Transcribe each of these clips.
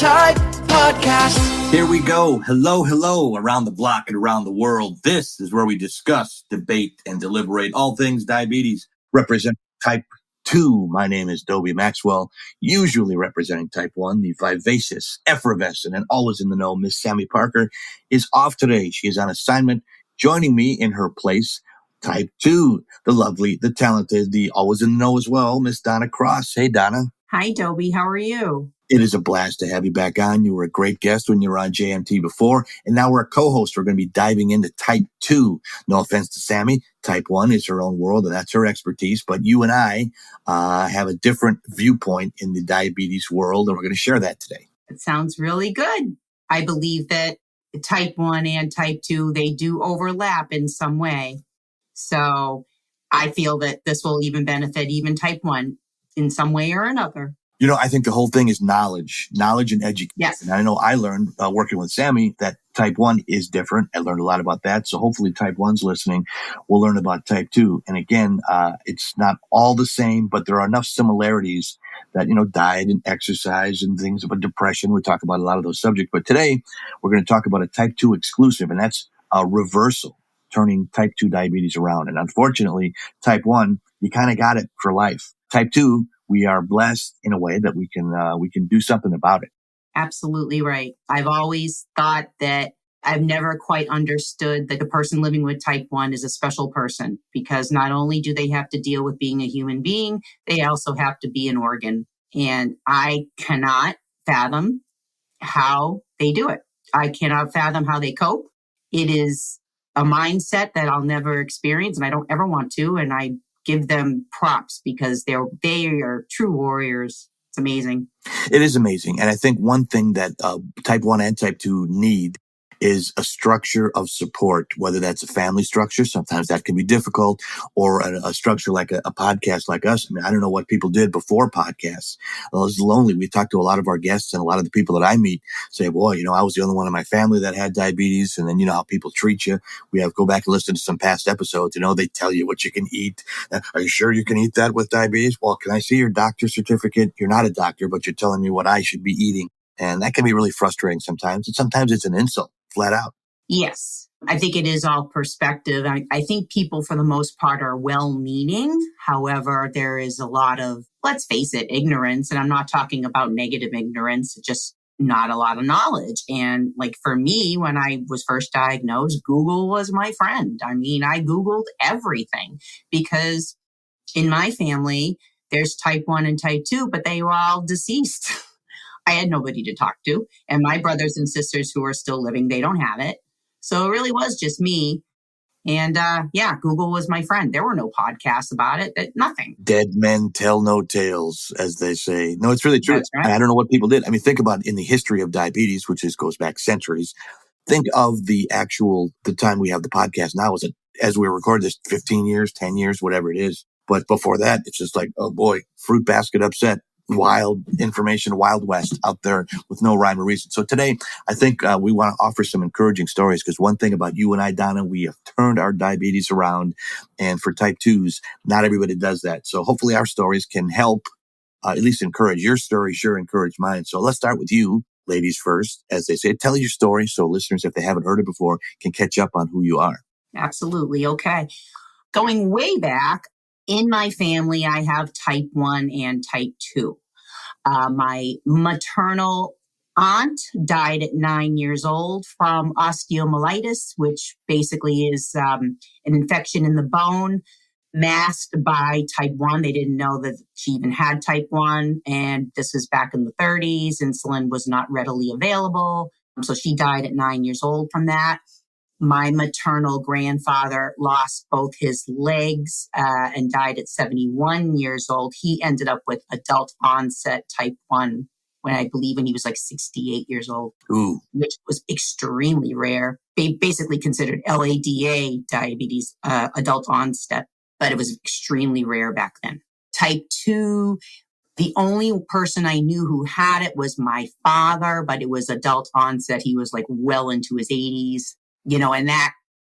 Type Podcast. Here we go. Hello, around the block and around the world. This is where we discuss, debate, and deliberate all things diabetes. Represent type 2. My name is Dobie Maxwell, usually representing type 1, the vivacious, effervescent, and always in the know Miss Sammy Parker is off today. She is on assignment. Joining me in her place, type 2, the lovely, the talented, the always in the know as well, Miss Donna Cross. Hey, Donna. Hi, Dobie. How are you? It is a blast to have you back on. You were a great guest when you were on JMT before, and now we're a co-host. We're going to be diving into type 2. No offense to Sammy. Type 1 is her own world, and that's her expertise. But you and I have a different viewpoint in the diabetes world, and we're going to share that today. It sounds really good. I believe that type 1 and type 2, they do overlap in some way. So I feel that this will even benefit even type 1 in some way or another. You know, I think the whole thing is knowledge and education. Yes. And I know I learned working with Sammy that type 1 is different. I learned a lot about that. So hopefully type 1's listening will learn about type 2. And again, it's not all the same, but there are enough similarities that, you know, diet and exercise and things about depression. We talk about a lot of those subjects. But today we're going to talk about a type 2 exclusive, and that's a reversal, turning type 2 diabetes around. And unfortunately, type 1, you kind of got it for life. Type 2, we are blessed in a way that we can do something about it. Absolutely right. I've always thought that I've never quite understood that the person living with type 1 is a special person, because not only do they have to deal with being a human being, they also have to be an organ. And I cannot fathom how they do it. I cannot fathom how they cope. It is a mindset that I'll never experience, and I don't ever want to. And I give them props because they are true warriors. It's amazing. It is amazing. And I think one thing that type 1 and type 2 need is a structure of support, whether that's a family structure. Sometimes that can be difficult, or a structure like a podcast like us. I mean, I don't know what people did before podcasts. Well, it's lonely. We talked to a lot of our guests, and a lot of the people that I meet say, boy, you know, I was the only one in my family that had diabetes. And then, you know, how people treat you. We have go back and listen to some past episodes. You know, they tell you what you can eat. Are you sure you can eat that with diabetes? Well, can I see your doctor's certificate? You're not a doctor, but you're telling me what I should be eating. And that can be really frustrating sometimes. And sometimes it's an insult, flat out. Yes. I think it is all perspective. I think people, for the most part, are well-meaning. However, there is a lot of, let's face it, ignorance. And I'm not talking about negative ignorance, just not a lot of knowledge. And like for me, when I was first diagnosed, Google was my friend. I mean, I Googled everything because in my family, there's type 1 and type 2, but they were all deceased. I had nobody to talk to. And my brothers and sisters who are still living, they don't have it. So it really was just me. And Google was my friend. There were no podcasts about it, nothing. Dead men tell no tales, as they say. No, it's really true. That's right. I don't know what people did. I mean, think about in the history of diabetes, which goes back centuries. Think of the time we have the podcast now. Is it, as we record this, 15 years, 10 years, whatever it is. But before that, it's just like, oh boy, fruit basket upset. Wild information, Wild West out there with no rhyme or reason. So today, I think we want to offer some encouraging stories, because one thing about you and I, Donna, we have turned our diabetes around. And for type 2s, not everybody does that. So hopefully our stories can help, at least encourage. Your story sure encouraged mine. So let's start with you, ladies first. As they say, tell your story so listeners, if they haven't heard it before, can catch up on who you are. Absolutely. Okay. Going way back, in my family, I have type 1 and type 2. My maternal aunt died at 9 years old from osteomyelitis, which basically is an infection in the bone masked by type 1. They didn't know that she even had type 1. And this was back in the 30s. Insulin was not readily available. So she died at 9 years old from that. My maternal grandfather lost both his legs and died at 71 years old. He ended up with adult onset type 1 when he was like 68 years old, which was extremely rare. They basically considered LADA diabetes, adult onset, but it was extremely rare back then. Type 2, the only person I knew who had it was my father, but it was adult onset. He was like well into his 80s. You know, and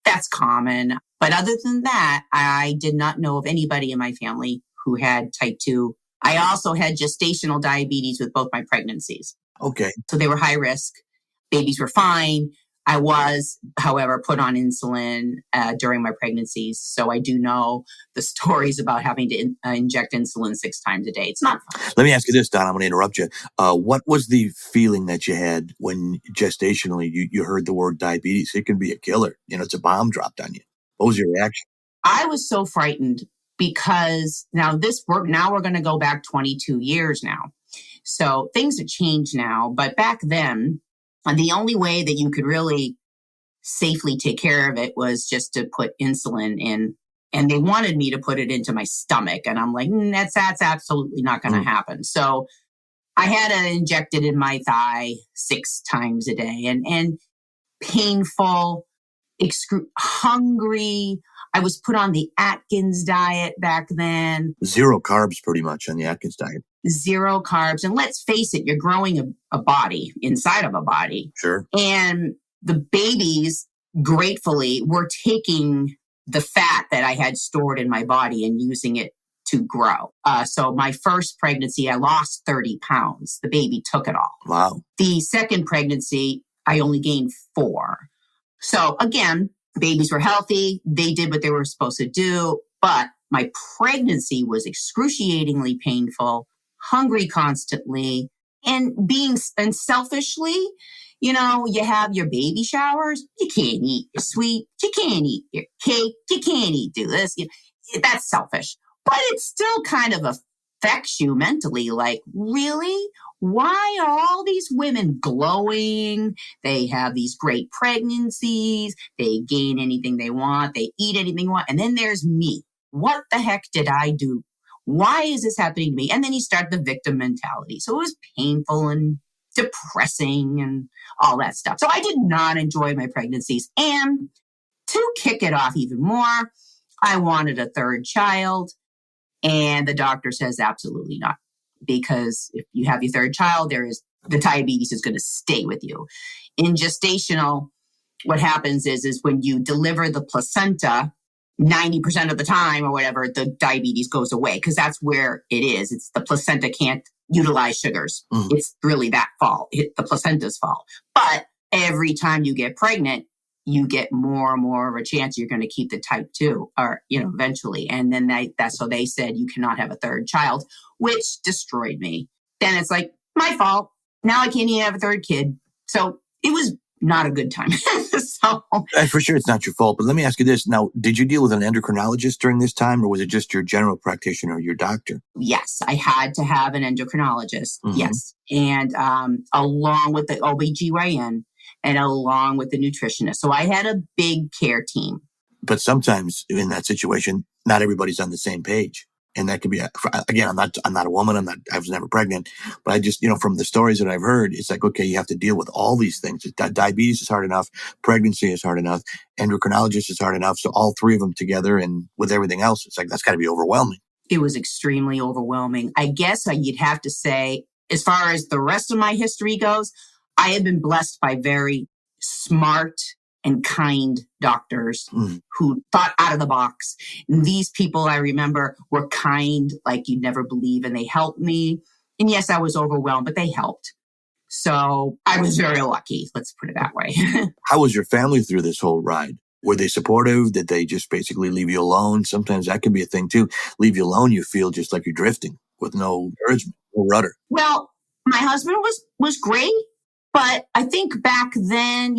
that's common. But other than that, I did not know of anybody in my family who had type 2. I also had gestational diabetes with both my pregnancies. Okay. So they were high risk. Babies were fine. I was, however, put on insulin during my pregnancies. So I do know the stories about having to inject insulin 6 times a day. It's not fun. Let me ask you this, Don. I'm going to interrupt you. What was the feeling that you had when gestationally you heard the word diabetes? It can be a killer. It's a bomb dropped on you. What was your reaction? I was so frightened because now we're going to go back 22 years now. So things have changed now. But back then, the only way that you could really safely take care of it was just to put insulin in. And they wanted me to put it into my stomach. And I'm like, that's absolutely not going to happen. So I had to inject it in my thigh 6 times a day and painful, hungry. I was put on the Atkins diet back then. 0 carbs pretty much on the Atkins diet. 0 carbs. And let's face it, you're growing a body inside of a body. Sure. And the babies, gratefully, were taking the fat that I had stored in my body and using it to grow. So my first pregnancy, I lost 30 pounds. The baby took it all. Wow. The second pregnancy, I only gained 4. So again, babies were healthy. They did what they were supposed to do. But my pregnancy was excruciatingly painful, hungry constantly, and selfishly, you have your baby showers. You can't eat your sweet. You can't eat your cake. You can't do this. That's selfish. But it still kind of affects you mentally. Like, really? Why are all these women glowing? They have these great pregnancies. They gain anything they want. They eat anything they want. And then there's me. What the heck did I do? Why is this happening to me? And then you start the victim mentality. So it was painful and depressing and all that stuff. So I did not enjoy my pregnancies. And to kick it off even more, I wanted a 3rd child. And the doctor says absolutely not. Because if you have your 3rd child, the diabetes is going to stay with you. In gestational, what happens is when you deliver the placenta, 90% of the time or whatever, the diabetes goes away because that's where it is. It's the placenta can't utilize sugars. It's really that fault. The placenta's fault. But every time you get pregnant, you get more and more of a chance you're going to keep the type 2 or, eventually. And then so they said you cannot have a 3rd child, which destroyed me. Then it's like, my fault. Now I can't even have a 3rd kid. So it was not a good time. For sure, it's not your fault. But let me ask you this. Now, did you deal with an endocrinologist during this time, or was it just your general practitioner, your doctor? Yes, I had to have an endocrinologist. Yes. And along with the OBGYN and along with the nutritionist. So I had a big care team. But sometimes in that situation, not everybody's on the same page. And that could be, again, I'm not a woman. I was never pregnant, but I just, from the stories that I've heard, it's like, okay, you have to deal with all these things. Diabetes is hard enough. Pregnancy is hard enough. Endocrinologist is hard enough. So all 3 of them together and with everything else, it's like, that's gotta be overwhelming. It was extremely overwhelming. I guess you'd have to say, as far as the rest of my history goes, I have been blessed by very smart and kind doctors who thought out of the box. And these people, I remember, were kind like you'd never believe, and they helped me. And yes, I was overwhelmed, but they helped. So I was very lucky, let's put it that way. How was your family through this whole ride? Were they supportive? Did they just basically leave you alone? Sometimes that can be a thing too. Leave you alone, you feel just like you're drifting with no encouragement, no rudder. Well, my husband was great. But I think back then,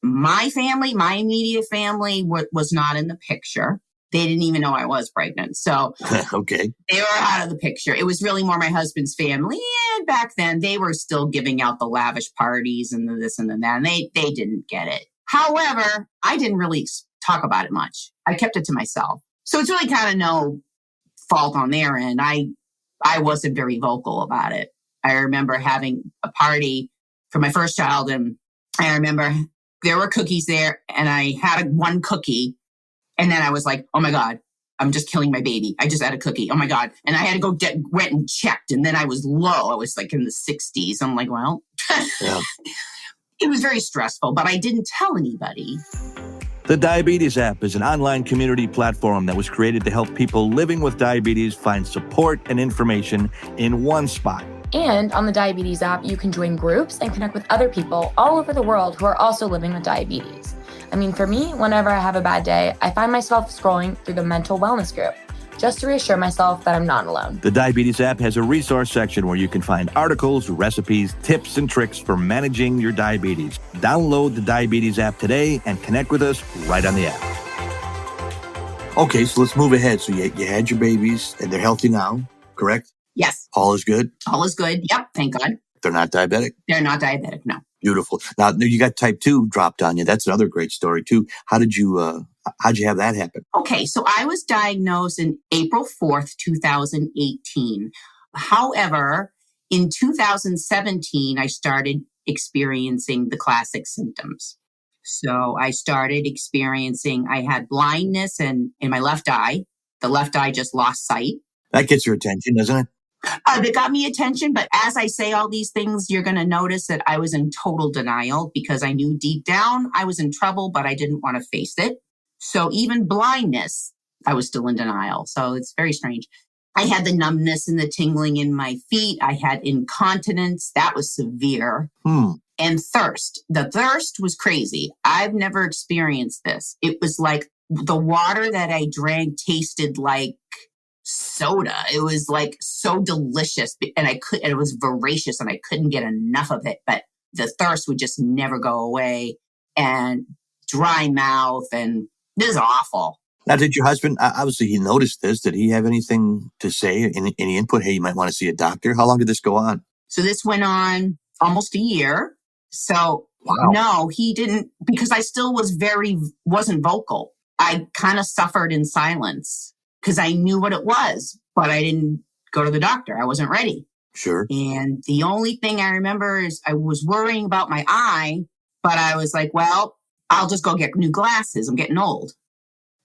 my family, my immediate family was not in the picture. They didn't even know I was pregnant. So okay, they were out of the picture. It was really more my husband's family. And back then they were still giving out the lavish parties and the this and the that. And they didn't get it. However, I didn't really talk about it much. I kept it to myself. So it's really kind of no fault on their end. I wasn't very vocal about it. I remember having a party for my first child. And I remember there were cookies there and I had one cookie. And then I was like, oh my God, I'm just killing my baby. I just had a cookie. Oh my God. And I had to go went and checked. And then I was low. I was like in the 60s. I'm like, well, yeah. It was very stressful, but I didn't tell anybody. The Diabetes App is an online community platform that was created to help people living with diabetes find support and information in one spot. And on the Diabetes app, you can join groups and connect with other people all over the world who are also living with diabetes. I mean, for me, whenever I have a bad day, I find myself scrolling through the mental wellness group just to reassure myself that I'm not alone. The Diabetes app has a resource section where you can find articles, recipes, tips, and tricks for managing your diabetes. Download the Diabetes app today and connect with us right on the app. Okay, so let's move ahead. So you had your babies and they're healthy now, correct? Yes. All is good? All is good. Yep. Thank God. They're not diabetic? They're not diabetic. No. Beautiful. Now you got type 2 dropped on you. That's another great story too. How'd you have that happen? Okay. So I was diagnosed in April 4th, 2018. However, in 2017, I started experiencing the classic symptoms. So I started experiencing, I had blindness in my left eye. The left eye just lost sight. That gets your attention, doesn't it? That got me attention. But as I say all these things, you're going to notice that I was in total denial because I knew deep down I was in trouble, but I didn't want to face it. So even blindness, I was still in denial. So it's very strange. I had the numbness and the tingling in my feet. I had incontinence. That was severe. And thirst. The thirst was crazy. I've never experienced this. It was like the water that I drank tasted like soda. It was like so delicious, and it was voracious and I couldn't get enough of it, but the thirst would just never go away, and dry mouth, and this is awful. Now, did your husband, obviously he noticed this, did he have anything to say, any input? Hey, you might want to see a doctor. How long did this go on? So this went on almost a year. So wow. No, he didn't, because I still wasn't vocal. I kind of suffered in silence because I knew what it was, but I didn't go to the doctor. I wasn't ready. Sure. And the only thing I remember is I was worrying about my eye, but I was like, well, I'll just go get new glasses. I'm getting old.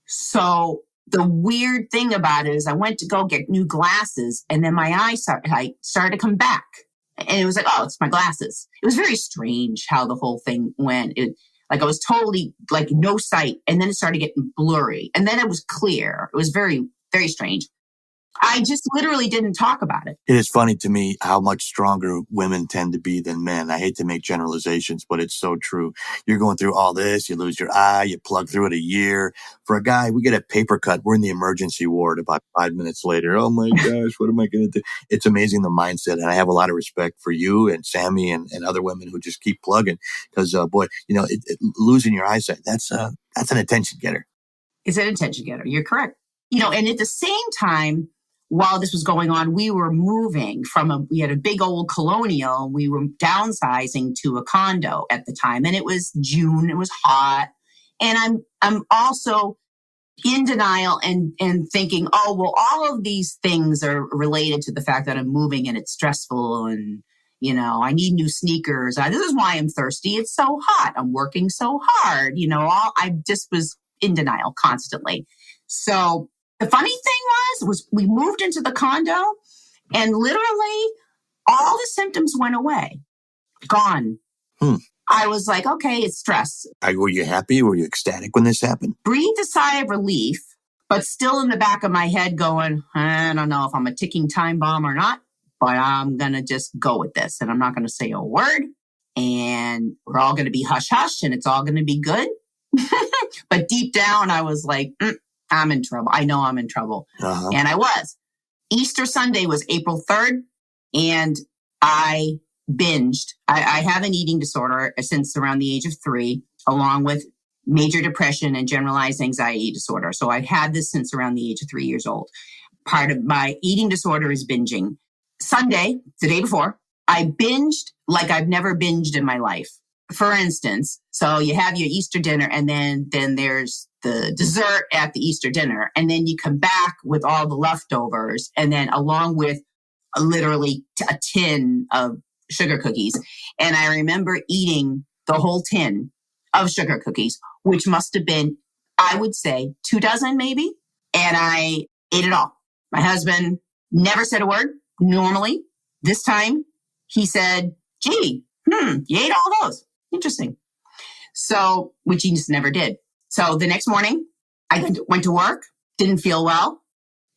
So the weird thing about it is I went to go get new glasses, and then my eye started to come back. And it was like, oh, it's my glasses. It was very strange how the whole thing went. Like I was totally like no sight, and then it started getting blurry, and then it was clear. It was very, very strange. I just literally didn't talk about it. It is funny to me how much stronger women tend to be than men. I hate to make generalizations, but it's so true. You're going through all this, you lose your eye, you plug through it a year. For a guy, we get a paper cut. We're in the emergency ward about 5 minutes later. Oh my gosh, what am I going to do? It's amazing the mindset. And I have a lot of respect for you and Sammy and other women who just keep plugging. Because, boy, losing your eyesight, that's an attention getter. It's an attention getter. You're correct. And at the same time, while this was going on, we were moving we had a big old colonial, and we were downsizing to a condo at the time. And it was June, it was hot. And I'm also in denial and thinking, oh, well, all of these things are related to the fact that I'm moving and it's stressful, and, I need new sneakers. This is why I'm thirsty. It's so hot. I'm working so hard. I just was in denial constantly. So the funny thing was we moved into the condo, and literally all the symptoms went away, gone. I was like, okay, it's stress. Were you happy? Were you ecstatic when this happened? Breathed a sigh of relief, but still in the back of my head going, I don't know if I'm a ticking time bomb or not, but I'm going to just go with this, and I'm not going to say a word, and we're all going to be hush hush, and it's all going to be good. But deep down, I was like, I'm in trouble. I know I'm in trouble. Uh-huh. And I was. Easter Sunday was April 3rd, and I binged. I have an eating disorder since around the age of 3, along with major depression and generalized anxiety disorder. So I've had this since around the age of 3 years old. Part of my eating disorder is binging. Sunday, the day before, I binged like I've never binged in my life. For instance, so you have your Easter dinner, and then there's the dessert at the Easter dinner, and then you come back with all the leftovers, and then along with literally a tin of sugar cookies. And I remember eating the whole tin of sugar cookies, which must have been, I would say, 2 dozen maybe. And I ate it all. My husband never said a word. Normally, this time he said, gee, you ate all those. Interesting. So, which he just never did. So the next morning I went to work, didn't feel well.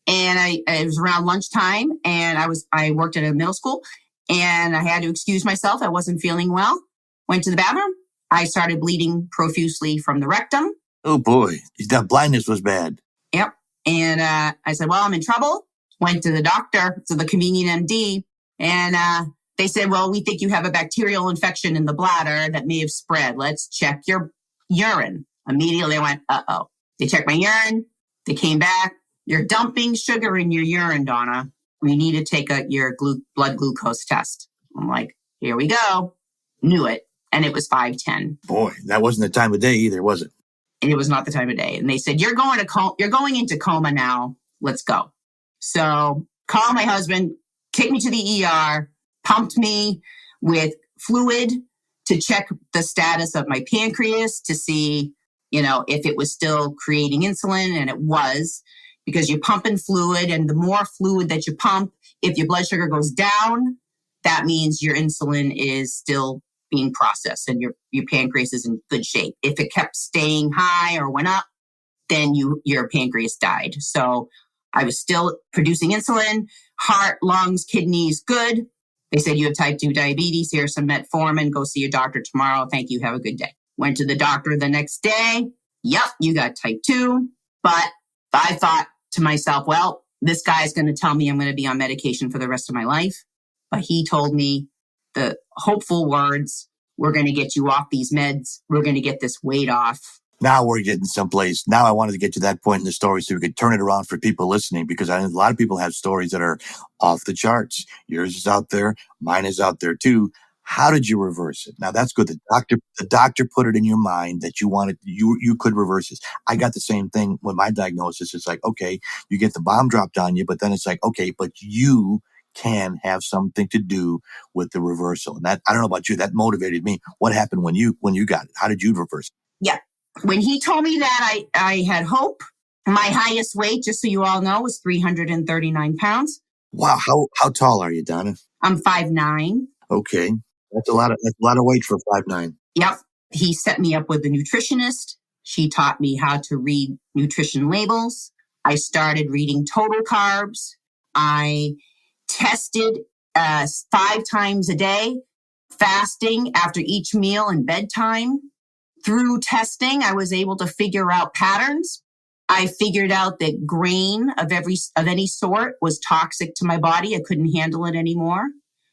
And it was around lunchtime, and I worked at a middle school, and I had to excuse myself. I wasn't feeling well. Went to the bathroom. I started bleeding profusely from the rectum. Oh boy, that blindness was bad. Yep. And I said, well, I'm in trouble. Went to the doctor, to the convenient MD, and they said, well, we think you have a bacterial infection in the bladder that may have spread. Let's check your urine. Immediately I went, uh-oh. They checked my urine. They came back. You're dumping sugar in your urine, Donna. We need to take your blood glucose test. I'm like, here we go. Knew it. And it was 510. Boy, that wasn't the time of day either, was it? And it was not the time of day. And they said, you're going into coma now. Let's go. So call my husband, kicked me to the ER, pumped me with fluid to check the status of my pancreas to see, if it was still creating insulin. And it was, because you're pumping fluid, and the more fluid that you pump, if your blood sugar goes down, that means your insulin is still being processed and your pancreas is in good shape. If it kept staying high or went up, then your pancreas died. So I was still producing insulin, heart, lungs, kidneys, good. They said, you have type 2 diabetes. Here's some metformin. Go see your doctor tomorrow. Thank you. Have a good day. Went to the doctor the next day. Yep, you got type 2. But I thought to myself, well, this guy's going to tell me I'm going to be on medication for the rest of my life. But he told me the hopeful words, we're going to get you off these meds. We're going to get this weight off. Now we're getting someplace. Now I wanted to get to that point in the story so we could turn it around for people listening, because I know a lot of people have stories that are off the charts. Yours is out there. Mine is out there too. How did you reverse it? Now that's good. The doctor put it in your mind that you could reverse this. I got the same thing with my diagnosis. It's like, okay, you get the bomb dropped on you, but then it's like, okay, but you can have something to do with the reversal. And that, I don't know about you, that motivated me. What happened when you got it? How did you reverse it? Yeah. When he told me that, I had hope. My highest weight, just so you all know, was 339 pounds. Wow. How tall are you, Donna? I'm 5'9". Okay. That's a lot of weight for 5'9". Yep. He set me up with a nutritionist. She taught me how to read nutrition labels. I started reading total carbs. I tested 5 times a day, fasting after each meal and bedtime. Through testing, I was able to figure out patterns. I figured out that grain of any sort was toxic to my body. I couldn't handle it anymore.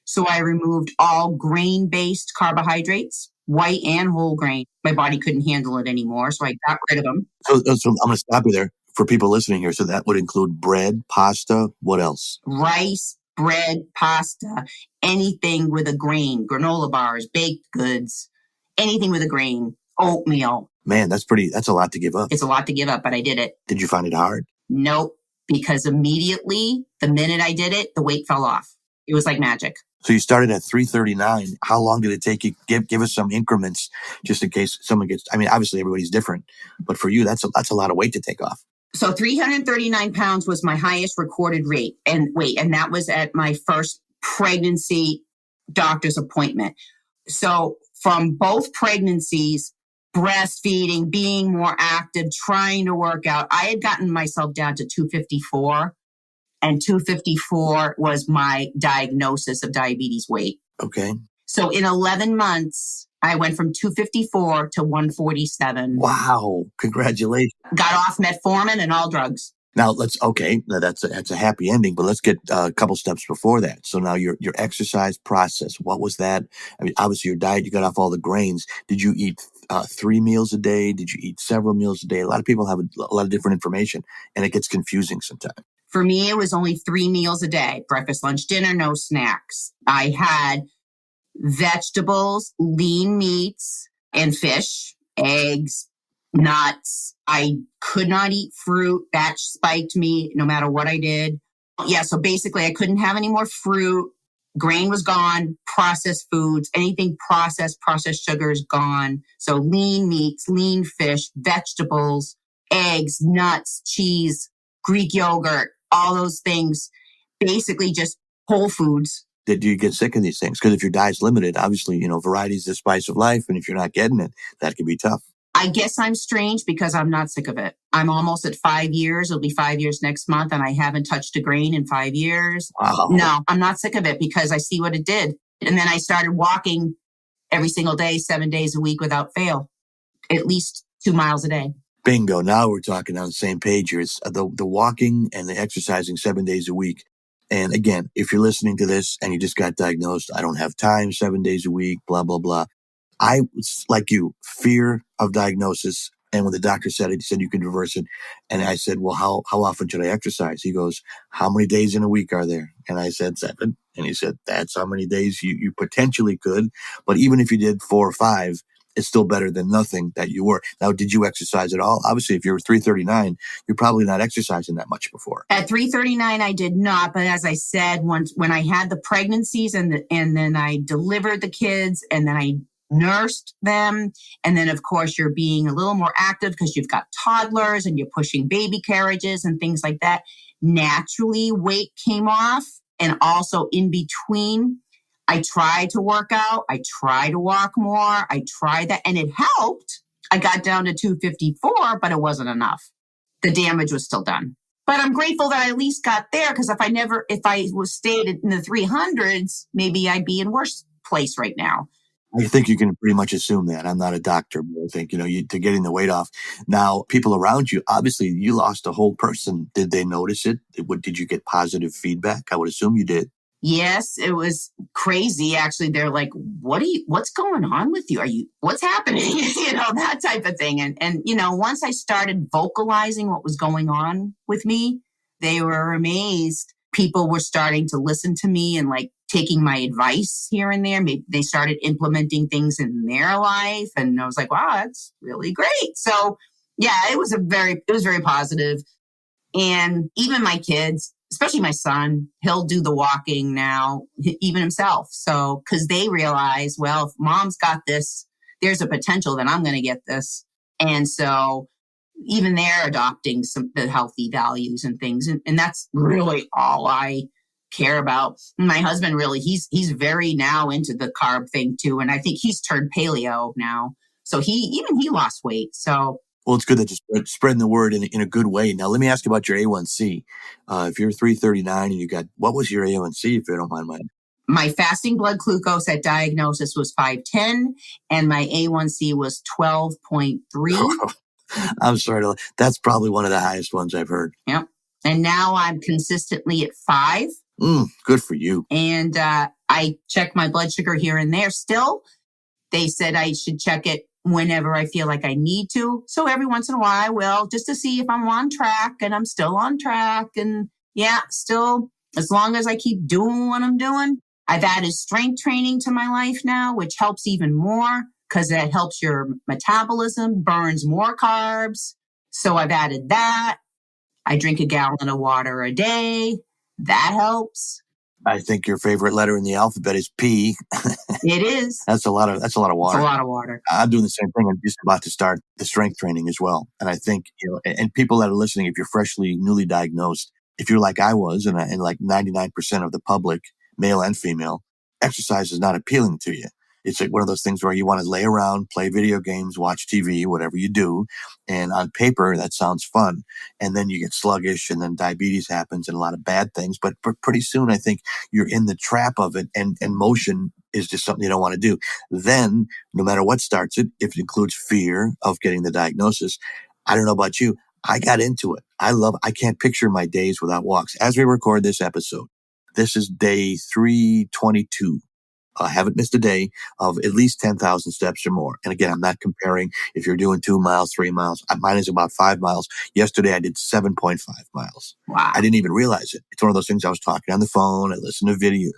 So I removed all grain-based carbohydrates, white and whole grain. My body couldn't handle it anymore, so I got rid of them. So I'm going to stop you there for people listening here. So that would include bread, pasta, what else? Rice, bread, pasta, anything with a grain, granola bars, baked goods, anything with a grain, oatmeal. Man, that's a lot to give up. It's a lot to give up, but I did it. Did you find it hard? Nope, because immediately, the minute I did it, the weight fell off. It was like magic. So you started at 339. How long did it take you? Give us some increments just in case someone gets, obviously everybody's different, but for you, that's a lot of weight to take off. So 339 pounds was my highest recorded rate and weight. And that was at my first pregnancy doctor's appointment. So from both pregnancies, breastfeeding, being more active, trying to work out, I had gotten myself down to 254. And 254 was my diagnosis of diabetes weight. Okay. So in 11 months, I went from 254 to 147. Wow. Congratulations. Got off metformin and all drugs. Now that's a happy ending, but let's get a couple steps before that. So now your exercise process, what was that? Obviously your diet, you got off all the grains. Did you eat 3 meals a day? Did you eat several meals a day? A lot of people have a lot of different information and it gets confusing sometimes. For me, it was only 3 meals a day, breakfast, lunch, dinner, no snacks. I had vegetables, lean meats, and fish, eggs, nuts. I could not eat fruit. That spiked me no matter what I did. Yeah, so basically I couldn't have any more fruit. Grain was gone. Processed foods, anything processed sugars gone. So lean meats, lean fish, vegetables, eggs, nuts, cheese, Greek yogurt, all those things, basically just whole foods. Do you get sick of these things? Because if your diet's limited, obviously, variety is the spice of life. And if you're not getting it, that can be tough. I guess I'm strange because I'm not sick of it. I'm almost at 5 years. It'll be 5 years next month, and I haven't touched a grain in 5 years. Wow. No, I'm not sick of it because I see what it did. And then I started walking every single day, 7 days a week without fail, at least 2 miles a day. Bingo. Now we're talking on the same page here. It's the walking and the exercising 7 days a week. And again, if you're listening to this and you just got diagnosed, I don't have time, 7 days a week, blah, blah, blah. I was like you, fear of diagnosis. And when the doctor said it, he said you could reverse it. And I said, well, how often should I exercise? He goes, how many days in a week are there? And I said 7. And he said, that's how many days you potentially could. But even if you did 4 or 5, it's still better than nothing that you were. Now, did you exercise at all? Obviously, if you're 339, you're probably not exercising that much before. At 339, I did not. But as I said, when I had the pregnancies and then I delivered the kids and then I nursed them. And then, of course, you're being a little more active because you've got toddlers and you're pushing baby carriages and things like that. Naturally, weight came off. And also in between, I tried to work out. I tried to walk more. I tried that and it helped. I got down to 254, but it wasn't enough. The damage was still done. But I'm grateful that I at least got there because if I was stayed in the 300s, maybe I'd be in worse place right now. I think you can pretty much assume that. I'm not a doctor, but I think, to getting the weight off. Now, people around you, obviously you lost a whole person. Did they notice it? Did you get positive feedback? I would assume you did. Yes, it was crazy. Actually, they're like, what's going on with you? What's happening? That type of thing. And once I started vocalizing what was going on with me, they were amazed. People were starting to listen to me and like taking my advice here and there. Maybe they started implementing things in their life. And I was like, wow, that's really great. So yeah, it was very positive. And even my kids, especially my son, he'll do the walking now, even himself. So, because they realize, well, if mom's got this, there's a potential that I'm going to get this. And so even they're adopting the healthy values and things. And that's really all I care about. My husband really, he's very now into the carb thing too. And I think he's turned paleo now. So he lost weight. So well, it's good that you're spreading the word in a good way. Now, let me ask you about your A1C. If you're 339 and what was your A1C, if you don't mind mine? My fasting blood glucose at diagnosis was 510, and my A1C was 12.3. I'm sorry. That's probably one of the highest ones I've heard. Yep. And now I'm consistently at 5. Good for you. And I check my blood sugar here and there still. They said I should check it whenever I feel like I need to. So every once in a while I will, just to see if I'm on track, and I'm still on track. And yeah, still, as long as I keep doing what I'm doing. I've added strength training to my life now, which helps even more because that helps your metabolism, burns more carbs. So I've added that. I drink a gallon of water a day. That helps. I think your favorite letter in the alphabet is P. It is. That's a lot of water. It's a lot of water. I'm doing the same thing. I'm just about to start the strength training as well. And I think, and people that are listening, if you're newly diagnosed, if you're like I was, and like 99% of the public, male and female, exercise is not appealing to you. It's like one of those things where you want to lay around, play video games, watch TV, whatever you do. And on paper, that sounds fun. And then you get sluggish, and then diabetes happens and a lot of bad things. But pretty soon, I think you're in the trap of it, and motion is just something you don't want to do. Then, no matter what starts it, if it includes fear of getting the diagnosis, I don't know about you, I got into it. I can't picture my days without walks. As we record this episode, this is day 322. I haven't missed a day of at least 10,000 steps or more. And again, I'm not comparing if you're doing 2 miles, 3 miles. Mine is about 5 miles. Yesterday, I did 7.5 miles. Wow. I didn't even realize it. It's one of those things I was talking on the phone. I listen to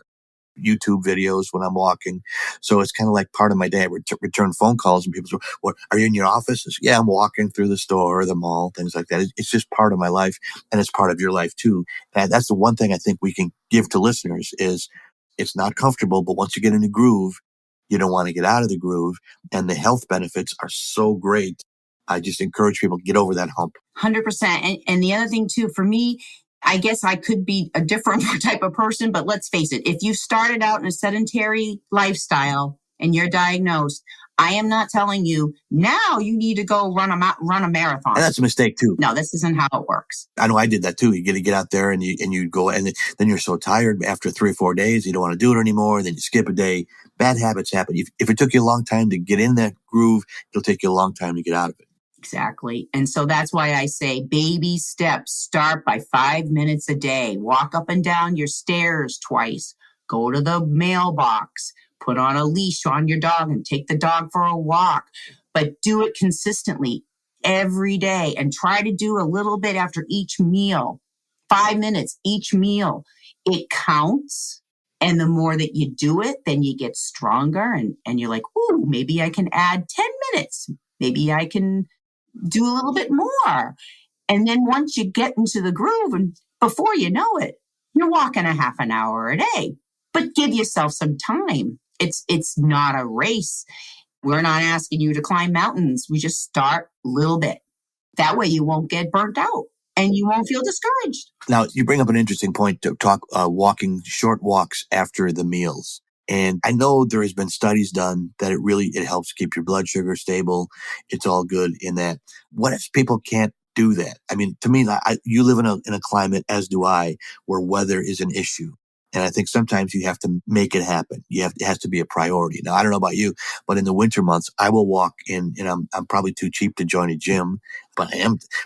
YouTube videos when I'm walking. So it's kind of like part of my day. I return phone calls and people say, "What, are you in your office?" I say, "Yeah, I'm walking through the store, the mall," things like that. It's just part of my life, and it's part of your life too. And that's the one thing I think we can give to listeners is it's not comfortable, but once you get in the groove, you don't want to get out of the groove. And the health benefits are so great. I just encourage people to get over that hump. 100%. And the other thing too, for me, I guess I could be a different type of person, but let's face it, if you started out in a sedentary lifestyle and you're diagnosed, I am not telling you now you need to go run a marathon. And that's a mistake too. No, this isn't how it works. I know I did that too. You got to get out there and you go, and then you're so tired after 3 or 4 days, you don't want to do it anymore. Then you skip a day. Bad habits happen. If it took you a long time to get in that groove, it'll take you a long time to get out of it. Exactly. And so that's why I say baby steps. Start by 5 minutes a day. Walk up and down your stairs twice. Go to the mailbox. Put on a leash on your dog and take the dog for a walk. But do it consistently every day and try to do a little bit after each meal. 5 minutes each meal. It counts. And the more that you do it, then you get stronger and you're like, ooh, maybe I can add 10 minutes. Maybe I can do a little bit more. And then once you get into the groove, and before you know it, you're walking a half an hour a day. But give yourself some time. It's not a race. We're not asking you to climb mountains. We just start a little bit. That way you won't get burnt out and you won't feel discouraged. Now, you bring up an interesting point to talk walking short walks after the meals. And I know there has been studies done that it helps keep your blood sugar stable. It's all good in that. What if people can't do that? I mean, to me, you live in a climate, as do I, where weather is an issue. And I think sometimes you have to make it happen. It has to be a priority. Now, I don't know about you, but in the winter months, I will walk in, and I'm probably too cheap to join a gym, but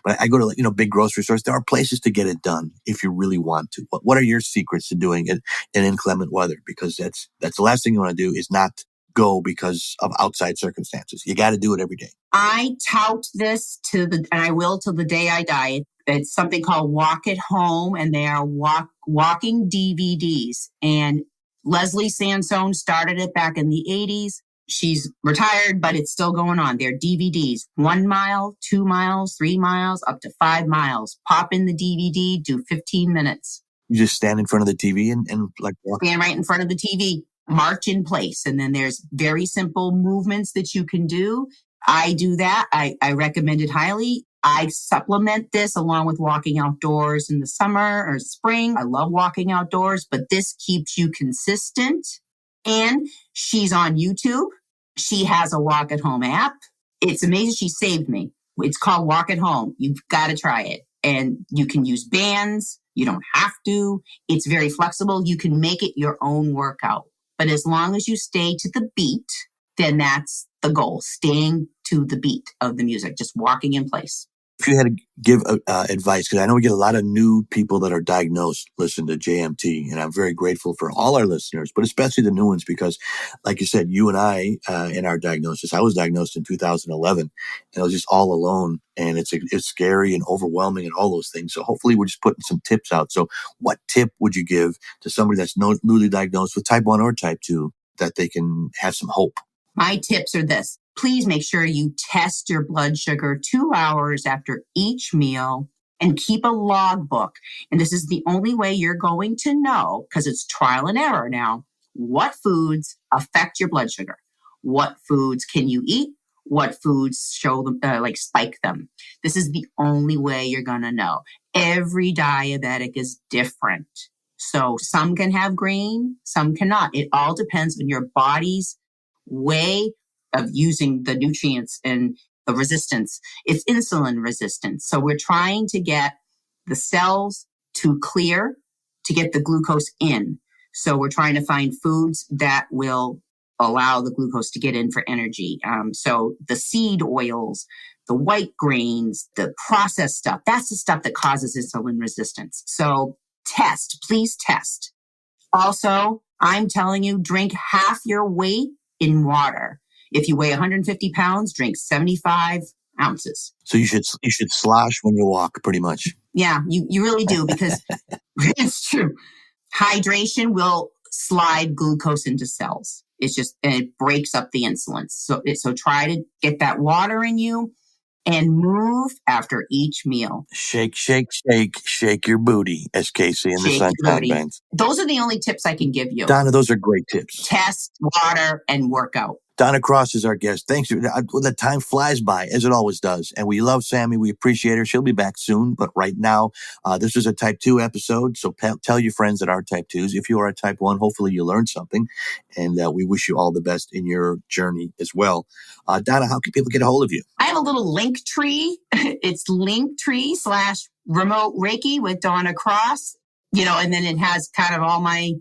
I go to, big grocery stores. There are places to get it done if you really want to. What are your secrets to doing it in inclement weather? Because that's the last thing you want to do is not go because of outside circumstances. You got to do it every day. I tout this and I will till the day I die. It's something called Walk at Home, and they are walking DVDs. And Leslie Sansone started it back in the 80s. She's retired, but it's still going on. They're DVDs, 1 mile, 2 miles, 3 miles, up to 5 miles. Pop in the DVD, do 15 minutes. You just stand in front of the TV and like walk. Stand right in front of the TV, march in place. And then there's very simple movements that you can do. I do that. I recommend it highly. I supplement this along with walking outdoors in the summer or spring. I love walking outdoors, but this keeps you consistent. And she's on YouTube. She has a Walk at Home app. It's amazing. She saved me. It's called Walk at Home. You've got to try it. And you can use bands. You don't have to. It's very flexible. You can make it your own workout. But as long as you stay to the beat, then that's the goal, staying to the beat of the music, just walking in place. If you had to give advice, because I know we get a lot of new people that are diagnosed listen to JMT, and I'm very grateful for all our listeners, but especially the new ones, because like you said, you and I, in our diagnosis, I was diagnosed in 2011, and I was just all alone, and it's scary and overwhelming and all those things. So hopefully we're just putting some tips out. So what tip would you give to somebody that's newly diagnosed with type 1 or type 2 that they can have some hope? My tips are this. Please make sure you test your blood sugar 2 hours after each meal and keep a logbook. And this is the only way you're going to know, because it's trial and error now, what foods affect your blood sugar. What foods can you eat? What foods show them, spike them. This is the only way you're going to know. Every diabetic is different. So some can have grain, some cannot. It all depends on your body's way of using the nutrients and the resistance. It's insulin resistance. So we're trying to get the cells to clear to get the glucose in. So we're trying to find foods that will allow the glucose to get in for energy. So the seed oils, the white grains, the processed stuff, that's the stuff that causes insulin resistance. So please test. Also, I'm telling you, drink half your weight in water. If you weigh 150 pounds, drink 75 ounces. So you should slosh when you walk, pretty much. Yeah, you really do, because it's true. Hydration will slide glucose into cells. It breaks up the insulin. So try to get that water in you and move after each meal. Shake your booty, as Casey in the Sunshine Band. Those are the only tips I can give you. Donna, those are great tips. Test, water, and workout. Donna Cross is our guest. Thanks. The time flies by, as it always does. And we love Sammy. We appreciate her. She'll be back soon. But right now, this is a type 2 episode. So tell your friends that are type 2s. If you are a type 1, hopefully you learned something. And we wish you all the best in your journey as well. Donna, how can people get a hold of you? I have a little link tree. It's Linktree/remote Reiki with Donna Cross, and then it has kind of all my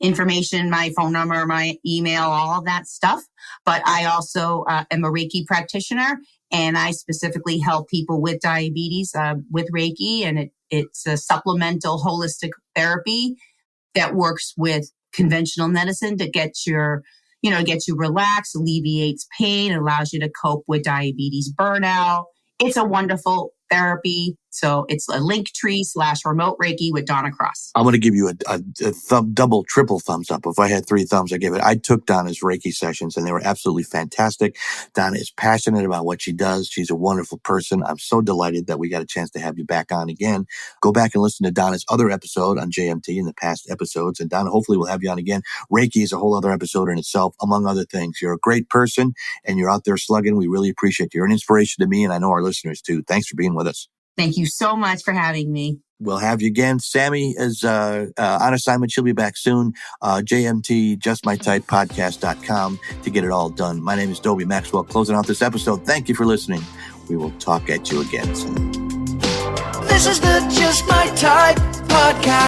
information, my phone number, my email, all of that stuff. But I also am a Reiki practitioner, and I specifically help people with diabetes with Reiki. And it's a supplemental holistic therapy that works with conventional medicine to get you relaxed, alleviates pain, allows you to cope with diabetes burnout. It's a wonderful therapy. So it's a Linktree/remote Reiki with Donna Cross. I'm going to give you a double, triple thumbs up. If I had 3 thumbs, I give it. I took Donna's Reiki sessions and they were absolutely fantastic. Donna is passionate about what she does. She's a wonderful person. I'm so delighted that we got a chance to have you back on again. Go back and listen to Donna's other episode on JMT in the past episodes. And Donna, hopefully we'll have you on again. Reiki is a whole other episode in itself, among other things. You're a great person and you're out there slugging. We really appreciate you. You're an inspiration to me and I know our listeners too. Thanks for being with us. Thank you so much for having me. We'll have you again. Sammy is on assignment. She'll be back soon. JMT, JustMyTypePodcast.com to get it all done. My name is Dobie Maxwell, closing out this episode. Thank you for listening. We will talk at you again soon. This is the Just My Type